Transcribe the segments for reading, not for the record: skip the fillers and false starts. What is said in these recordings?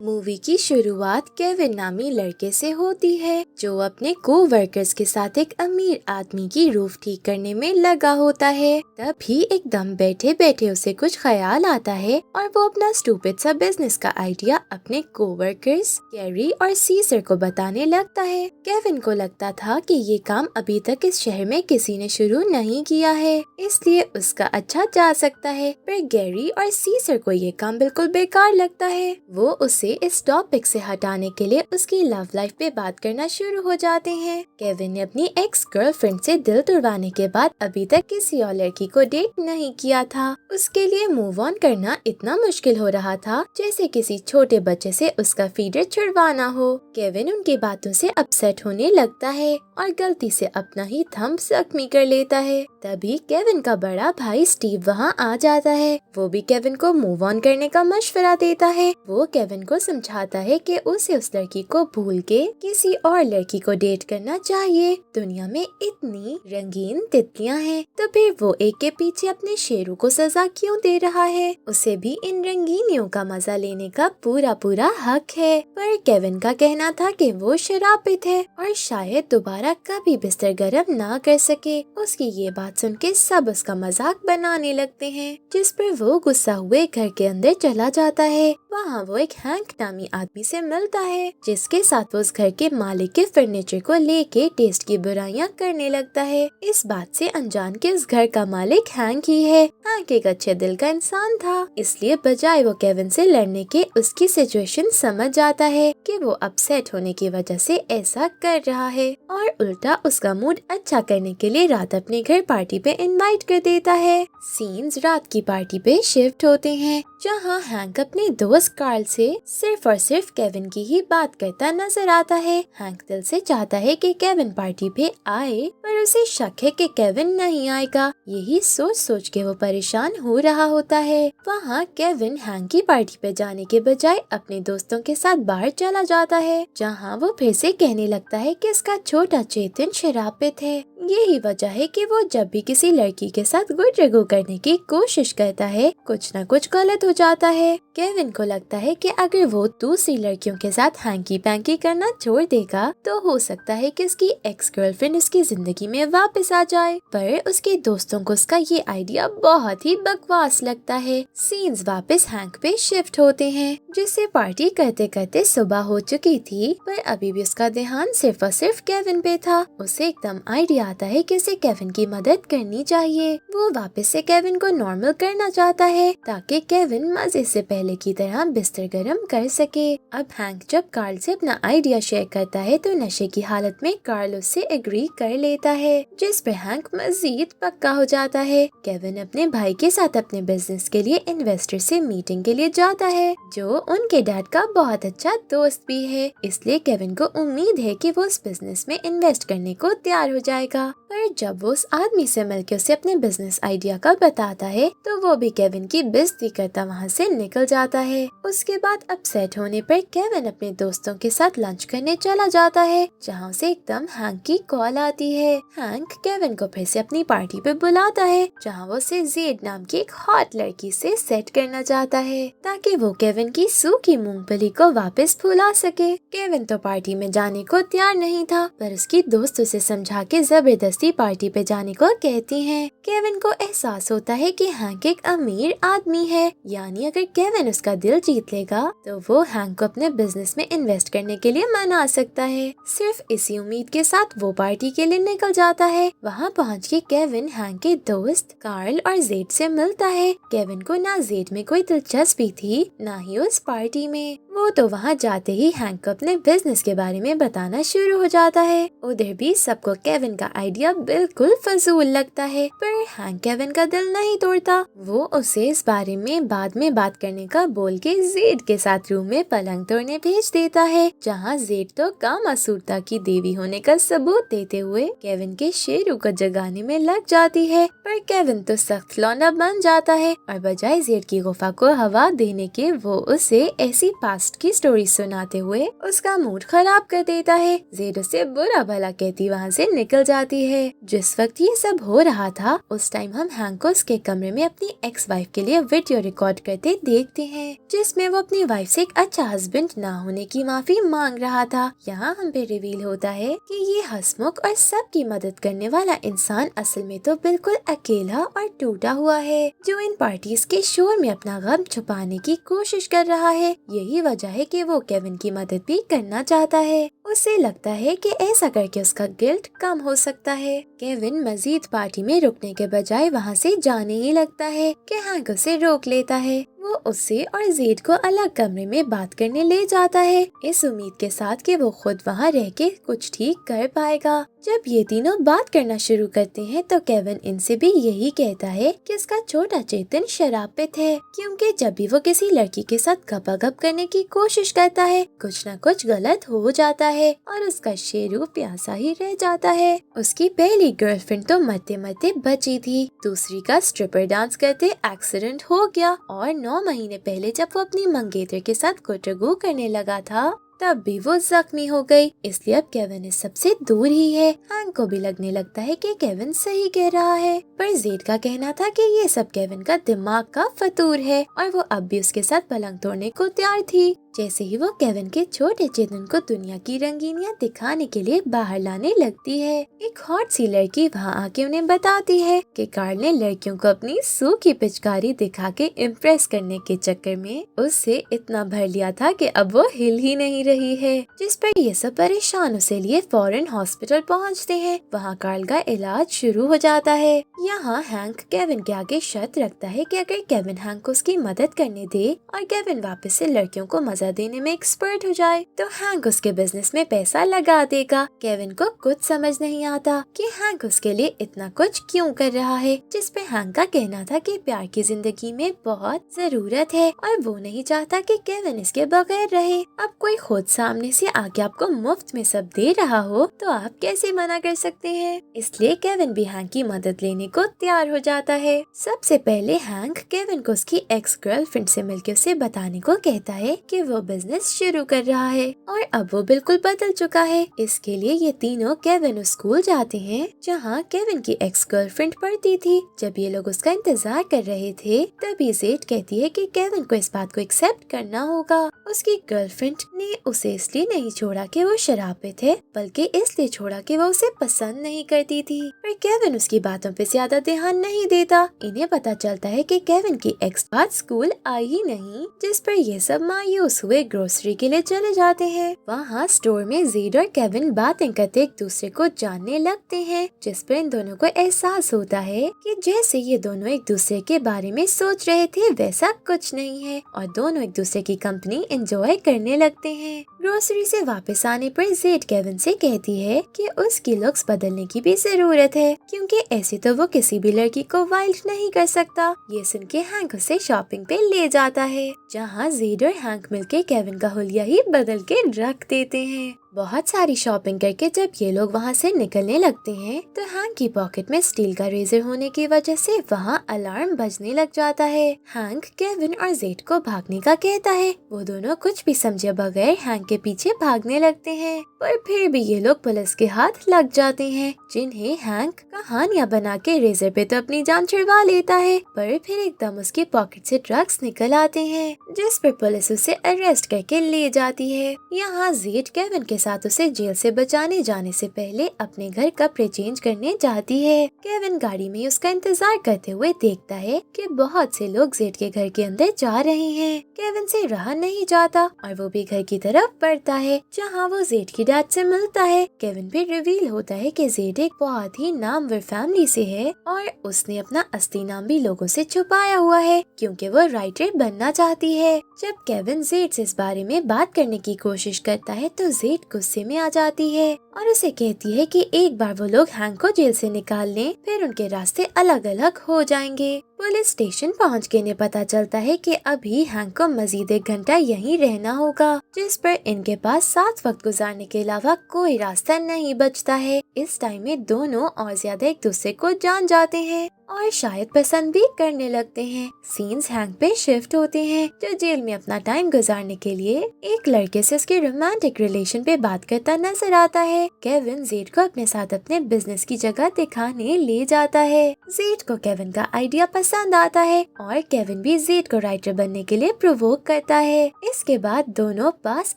Movie की शुरुआत Kevin नामी लड़के से होती है जो अपने कोवर्कर्स के साथ एक अमीर आदमी की रूफ ठीक करने में लगा होता है। तभी एकदम बैठे बैठे उसे कुछ ख्याल आता है और वो अपना स्टूपिड सा बिजनेस का आइडिया अपने कोवर्कर्स कैरी और सीसर को बताने लगता है। केविन को लगता था कि ये काम अभी तक इस शहर में किसी ने शुरू नहीं किया है, इसलिए उसका अच्छा जा सकता है, पर गैरी और सीसर को ये काम बिल्कुल बेकार लगता है। वो उसे इस टॉपिक से हटाने के लिए उसकी लव लाइफ पे बात करना शुरू हो जाते हैं। केविन ने अपनी एक्स गर्लफ्रेंड से दिल तुड़वाने के बाद अभी तक किसी और लड़की को डेट नहीं किया था। उसके लिए मूव ऑन करना इतना मुश्किल हो रहा था जैसे किसी छोटे बच्चे से उसका फीडर छुड़वाना हो। केविन उनकी बातों से अपसेट होने लगता है और गलती से अपना ही थंब जख्मी कर लेता है। तभी केविन का बड़ा भाई स्टीव वहाँ आ जाता है। वो भी केविन को मूव ऑन करने का मशवरा देता है। वो केविन को समझाता है कि उसे उस लड़की को भूल के किसी और लड़की को डेट करना चाहिए। दुनिया में इतनी रंगीन तितलियां हैं, तो फिर वो एक के पीछे अपने शेरों को सजा क्यों दे रहा है? उसे भी इन रंगीनियों का मजा लेने का पूरा पूरा हक है। पर केविन का कहना था कि वो शराबित है और शायद दोबारा कभी बिस्तर गर्म ना कर सके। उसकी ये बात सुन के सब उसका मजाक बनाने लगते हैं, जिस पर वो गुस्सा हुए घर के अंदर चला जाता है। वहाँ वो एक हैंक नामी आदमी से मिलता है, जिसके साथ वो उस घर के मालिक के फर्नीचर को लेके टेस्ट की बुराइयां करने लगता है। इस बात से अनजान के उस घर का मालिक हैंक ही है। हैंक एक अच्छे दिल का इंसान था, इसलिए बजाय वो केविन से लड़ने के उसकी सिचुएशन समझ जाता है कि वो अपसेट होने की वजह से ऐसा कर रहा है, और उल्टा उसका मूड अच्छा करने के लिए रात अपने घर पार्टी पे इनवाइट कर देता है। सीन्स रात की पार्टी पे शिफ्ट होते हैं, जहाँ हैंक अपने दोस्त कार्ल से सिर्फ और सिर्फ केविन की ही बात करता नजर आता है। हैंक दिल से चाहता है कि केविन पार्टी पे आए, पर उसे शक है कि केविन नहीं आएगा। यही सोच सोच के वो परेशान हो रहा होता है। वहाँ केविन हैंक की पार्टी पे जाने के बजाय अपने दोस्तों के साथ बाहर चला जाता है, जहाँ वो फिर से कहने लगता है कि इसका छोटा चेतन शराबित है। यही वजह है कि वो जब भी किसी लड़की के साथ गुड्डगु करने की कोशिश करता है, कुछ न कुछ गलत हो जाता है। केविन को लगता है कि अगर वो दूसरी लड़कियों के साथ हैंकी पैंकी करना छोड़ देगा तो हो सकता है कि उसकी एक्स गर्लफ्रेंड उसकी जिंदगी में वापस आ जाए, पर उसके दोस्तों को उसका ये आइडिया बहुत ही बकवास लगता है। सीन्स वापस हैंक पे शिफ्ट होते हैं, जिससे पार्टी करते करते सुबह हो चुकी थी, पर अभी भी उसका ध्यान सिर्फ और सिर्फ केविन पे था। उसे एकदम आइडिया आता है कि उसे केविन की मदद करनी चाहिए। वो वापस से केविन को नॉर्मल करना चाहता है ताकि केविन मजे से पहले की तरह बिस्तर गर्म कर सके। अब हैंक जब कार्ल से अपना आइडिया शेयर करता है तो नशे की हालत में कार्ल उससे एग्री कर लेता है, जिस पर हैंक मजीद पक्का हो जाता है। केविन अपने भाई के साथ अपने बिजनेस के लिए इन्वेस्टर से मीटिंग के लिए जाता है, जो उनके डैड का बहुत अच्छा दोस्त भी है। इसलिए केविन को उम्मीद है कि वो उस बिजनेस में इन्वेस्ट करने को तैयार हो जाएगा। पर जब वो उस आदमी से मिलकर उसे अपने बिजनेस आइडिया का बताता है तो वो भी केविन की बेइज्जती करता वहाँ से निकल जाता है। उसके बाद अपसेट होने पर केविन अपने दोस्तों के साथ लंच करने चला जाता है, जहाँ उसे एकदम हैंक की कॉल आती है। हैंक केविन को फिर से अपनी पार्टी पे बुलाता है, जहाँ वो उसे जेड नाम की एक हॉट लड़की से सेट करना चाहता है ताकि वो केविन की सूखी मूंगफली को वापस फुला सके। केविन तो पार्टी में जाने को तैयार नहीं था, पर उसकी दोस्त उसे समझा के जबरदस्ती पार्टी पे जाने को कहती हैं। केविन को एहसास होता है कि हैंक एक अमीर आदमी है, यानी अगर केविन उसका दिल जीत लेगा तो वो हैंक को अपने बिजनेस में इन्वेस्ट करने के लिए मना सकता है। सिर्फ इसी उम्मीद के साथ वो पार्टी के लिए निकल जाता है। वहाँ पहुँच के केविन हैंक के दोस्त कार्ल और जेड से मिलता है। केविन को ना जेड में कोई दिलचस्पी थी, ना ही उस पार्टी में। वो तो वहाँ जाते ही हैंक को अपने बिजनेस के बारे में बताना शुरू हो जाता है। उधर भी सबको केविन का आइडिया बिल्कुल फजूल लगता है, पर हैंक केविन का दिल नहीं तोड़ता। वो उसे इस बारे में बाद में बात करने का बोल के जेड के साथ रूम में पलंग तोड़ने भेज देता है, जहाँ जेड तो कामासूत्रता की देवी होने का सबूत देते हुए केविन के शेरों को जगाने में लग जाती है। पर केविन तो सख्त लौंडा बन जाता है और बजाय जेड की गुफा को हवा देने के वो उसे ऐसी पास्ट की स्टोरी सुनाते हुए उसका मूड खराब कर देता है। जेड उसे बुरा भला कहती वहाँ से निकल जाती है। जिस वक्त ये सब हो रहा था उस टाइम हम हैंक को उसके कमरे में अपनी एक्स वाइफ के लिए वीडियो रिकॉर्ड फ्लर्ट करते देखते हैं, जिसमें वो अपनी वाइफ से एक अच्छा हस्बैंड ना होने की माफी मांग रहा था। यहाँ हम पे रिवील होता है कि ये हंसमुख और सबकी मदद करने वाला इंसान असल में तो बिल्कुल अकेला और टूटा हुआ है, जो इन पार्टीज के शोर में अपना गम छुपाने की कोशिश कर रहा है। यही वजह है कि वो केविन की मदद भी करना चाहता है। उसे लगता है कि ऐसा करके उसका गिल्ट कम हो सकता है। केविन मजीद पार्टी में रुकने के बजाय वहाँ से जाने ही लगता है कि हैंक उसे रोक लेता है। वो उससे और जेड को अलग कमरे में बात करने ले जाता है, इस उम्मीद के साथ कि वो खुद वहाँ रह के कुछ ठीक कर पाएगा। जब ये तीनों बात करना शुरू करते हैं तो केविन इनसे भी यही कहता है कि उसका छोटा चेतन शराब पित है, क्योंकि जब भी वो किसी लड़की के साथ गपागप करने की कोशिश करता है कुछ न कुछ गलत हो जाता है और उसका शेरू प्यासा ही रह जाता है। उसकी पहली गर्लफ्रेंड तो मरते मरते बची थी, दूसरी का स्ट्रिपर डांस करते एक्सीडेंट हो गया और 9 महीने पहले जब वो अपनी मंगेतर के साथ गुफ्तगू करने लगा था तब भी वो जख्मी हो गई। इसलिए अब केविन इस सबसे दूर ही है। हैंक को भी लगने लगता है कि केविन सही कह रहा है, पर जेड का कहना था कि ये सब केविन का दिमाग का फतूर है और वो अब भी उसके साथ पलंग तोड़ने को तैयार थी। जैसे ही वो केविन के छोटे चेतन को दुनिया की रंगीनियां दिखाने के लिए बाहर लाने लगती है, एक हॉट सी लड़की वहाँ आके उन्हें बताती है कि कार्ल ने लड़कियों को अपनी सूखी पिचकारी दिखा के इम्प्रेस करने के चक्कर में उससे इतना भर लिया था कि अब वो हिल ही नहीं रही है। जिस पर ये सब परेशान उसे लिए फौरन हॉस्पिटल पहुँचते हैं। वहाँ कार्ल का इलाज शुरू हो जाता है। यहाँ हैंक केविन के आगे शर्त रखता है कि अगर केविन हैंक को उसकी मदद करने दे और केविन वापस से लड़कियों को मजा देने में एक्सपर्ट हो जाए तो हैंक उसके बिजनेस में पैसा लगा देगा। केविन को कुछ समझ नहीं आता कि हैंक उसके लिए इतना कुछ क्यों कर रहा है, जिस पे हैंक का कहना था कि प्यार की जिंदगी में बहुत जरूरत है और वो नहीं चाहता कि केविन इसके बगैर रहे। अब कोई खुद सामने से आके आपको मुफ्त में सब दे रहा हो तो आप कैसे मना कर सकते हैं। इसलिए केविन भी हैंक की मदद लेने को तैयार हो जाता है। सबसे पहले हैंक केविन को उसकी एक्स गर्लफ्रेंड से मिलकर उसे बताने को कहता है कि वो बिजनेस शुरू कर रहा है और अब वो बिल्कुल बदल चुका है। इसके लिए ये तीनों केविन स्कूल जाते हैं जहाँ केविन की एक्स गर्लफ्रेंड पढ़ती थी। जब ये लोग उसका इंतजार कर रहे थे तभी जेड कहती है कि केविन को इस बात को एक्सेप्ट करना होगा। उसकी गर्लफ्रेंड ने उसे इसलिए नहीं छोड़ा कि वो शराब पे थे, बल्कि इसलिए छोड़ा कि वो उसे पसंद नहीं करती थी। पर केविन उसकी बातों पे ज्यादा ध्यान नहीं देता। इन्हें पता चलता है कि केविन की एक्स बात स्कूल आई ही नहीं, जिस पर ये सब मायूस हुए ग्रोसरी के लिए चले जाते हैं। वहाँ स्टोर में जेड और केविन बातें करते एक दूसरे को जानने लगते हैं, जिस पर इन दोनों को एहसास होता है कि जैसे ये दोनों एक दूसरे के बारे में सोच रहे थे वैसा कुछ नहीं है और दोनों एक दूसरे की कंपनी एंजॉय करने लगते हैं। ग्रोसरी से वापस आने पर जेड केविन से कहती है कि उसकी लुक्स बदलने की भी जरूरत है, क्योंकि ऐसे तो वो किसी भी लड़की को वाइल्ड नहीं कर सकता। ये सुन के हैंक उसे शॉपिंग पे ले जाता है, जहाँ जेड और हैंक मिलके केविन का हुलिया ही बदल के रख देते हैं। बहुत सारी शॉपिंग करके जब ये लोग वहाँ से निकलने लगते हैं तो हैंक की पॉकेट में स्टील का रेजर होने की वजह से वहाँ अलार्म बजने लग जाता है। हैंक केविन और जेड को भागने का कहता है। वो दोनों कुछ भी समझे बगैर हैंक के पीछे भागने लगते हैं, पर फिर भी ये लोग पुलिस के हाथ लग जाते हैं, जिन्हें हैंक कहानियाँ बना के रेजर पे तो अपनी जान छुड़वा लेता है, पर फिर एकदम उसकी पॉकेट से ड्रग्स निकल आते हैं, जिस पर पुलिस उसे अरेस्ट करके ले जाती है। यहाँ जेड केविन के साथ उसे जेल से बचाने जाने से पहले अपने घर कपड़े चेंज करने जाती है। केविन गाड़ी में उसका इंतजार करते हुए देखता है कि बहुत से लोग जेड के घर के अंदर जा रहे हैं। केविन से रहा नहीं जाता और वो भी घर की तरफ बढ़ता है, जहाँ वो जेड की डैड से मिलता है। केविन पे रिवील होता है कि जेड एक बहुत ही नामवर फैमिली से है और उसने अपना असली नाम भी लोगों से छुपाया हुआ है, क्योंकि वो राइटर बनना चाहती है। जब केविन जेड से इस बारे में बात करने की कोशिश करता है तो जेड गुस्से में आ जाती है और उसे कहती है कि एक बार वो लोग हैंक को जेल से निकाल लें फिर उनके रास्ते अलग अलग हो जाएंगे। पुलिस स्टेशन पहुंच के इन्हें पता चलता है कि अभी हैंक को मजीद 1 घंटा यहीं रहना होगा, जिस पर इनके पास साथ वक्त गुजारने के अलावा कोई रास्ता नहीं बचता है। इस टाइम में दोनों और ज्यादा एक दूसरे को जान जाते हैं और शायद पसंद भी करने लगते हैं। सीन्स हैंक पे शिफ्ट होते हैं, जो जेल में अपना टाइम गुजारने के लिए एक लड़के से उसके रोमांटिक रिलेशन पे बात करता नजर आता है। है। केविन जेड को अपने साथ अपने बिजनेस की जगह दिखाने ले जाता है। जेड को केविन का आइडिया पसंद आता है और केविन भी जेड को राइटर बनने के लिए प्रोवोक करता है। इसके बाद दोनों पास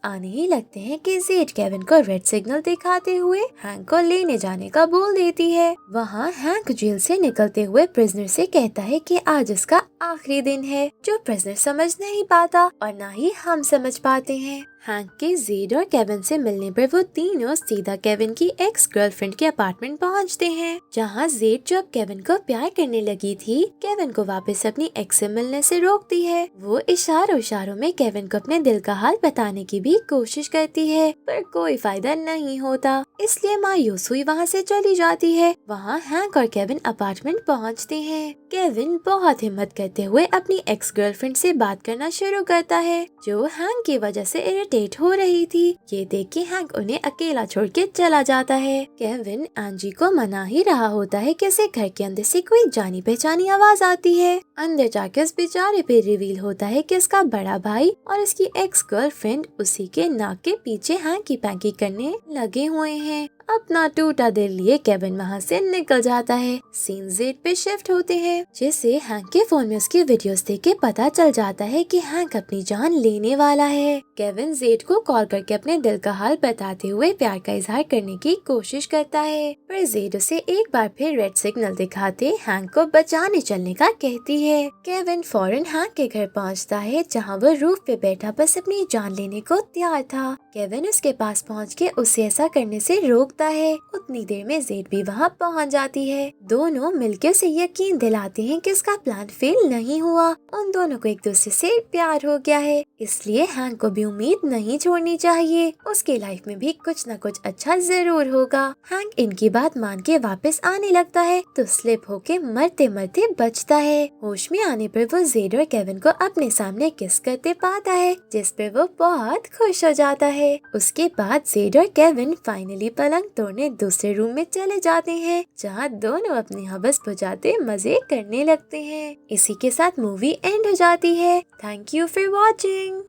आने ही लगते हैं कि जेड केविन को रेड सिग्नल दिखाते हुए हैंक को लेने जाने का बोल देती है। वहाँ हैंक जेल से निकलते हुए प्रिजनर से कहता है कि आज इसका आखिरी दिन है, जो प्रिजनर समझ नहीं पाता और ना ही हम समझ पाते हैं। हैंक के जेड और केविन से मिलने पर वो तीनों सीधा केविन की एक्स गर्लफ्रेंड के अपार्टमेंट पहुंचते हैं, जहां जेड जब केविन को प्यार करने लगी थी, केविन को वापस अपनी एक्स से मिलने से रोकती है। वो इशारों में केविन को अपने दिल का हाल बताने की भी कोशिश करती है, पर कोई फायदा नहीं होता, इसलिए मायूस हुई वहाँ से चली जाती है। वहाँ हैंक और केविन अपार्टमेंट पहुँचते हैं। केविन बहुत हिम्मत करते हुए अपनी एक्स गर्लफ्रेंड से बात करना शुरू करता है, जो हैंक की वजह से इरिटेट हो रही थी। ये देख के हैंक उन्हें अकेला छोड़ के चला जाता है। केविन एंजी को मना ही रहा होता है कि उसे घर के अंदर से कोई जानी पहचानी आवाज आती है। अंदर जाकर उस बेचारे पे रिवील होता है कि उसका बड़ा भाई और उसकी एक्स गर्लफ्रेंड उसी के नाक के पीछे हैंकी पैंकी करने लगे हुए हैं। अपना टूटा दिल लिए केविन वहाँ से निकल जाता है। सीन जेड पे शिफ्ट होते हैं, जिससे हैंक के फोन में उसकी वीडियोस देख के पता चल जाता है कि हैंक अपनी जान लेने वाला है। केविन जेड को कॉल करके अपने दिल का हाल बताते हुए प्यार का इजहार करने की कोशिश करता है, पर जेड उसे एक बार फिर रेड सिग्नल दिखाते हैंक को बचाने चलने का कहती है। केविन फौरन हैंक के घर पहुँचता है, जहाँ वो रूफ पे बैठा बस अपनी जान लेने को तैयार था। केविन उसके पास पहुँच के उसे ऐसा करने से रोकता है। उतनी देर में जेड भी वहाँ पहुँच जाती है। दोनों मिलकर उसे यकीन दिलाते हैं कि उसका प्लान फेल नहीं हुआ। उन दोनों को एक दूसरे से प्यार हो गया है, इसलिए हैंक को भी उम्मीद नहीं छोड़नी चाहिए। उसकी लाइफ में भी कुछ न कुछ अच्छा जरूर होगा। हैंक इनकी बात मान के वापस आने लगता है, तो स्लिप होके मरते मरते बचता है। होश में आने पर वो जेड और केविन को अपने सामने किस करते पाता है, जिस पर वो बहुत खुश हो जाता है। उसके बाद जेड और केविन फाइनली पलंग तोड़ने दूसरे रूम में चले जाते हैं, जहाँ दोनों अपनी हवस बुझाते मजे करने लगते हैं। इसी के साथ मूवी एंड हो जाती है। Thank you for watching.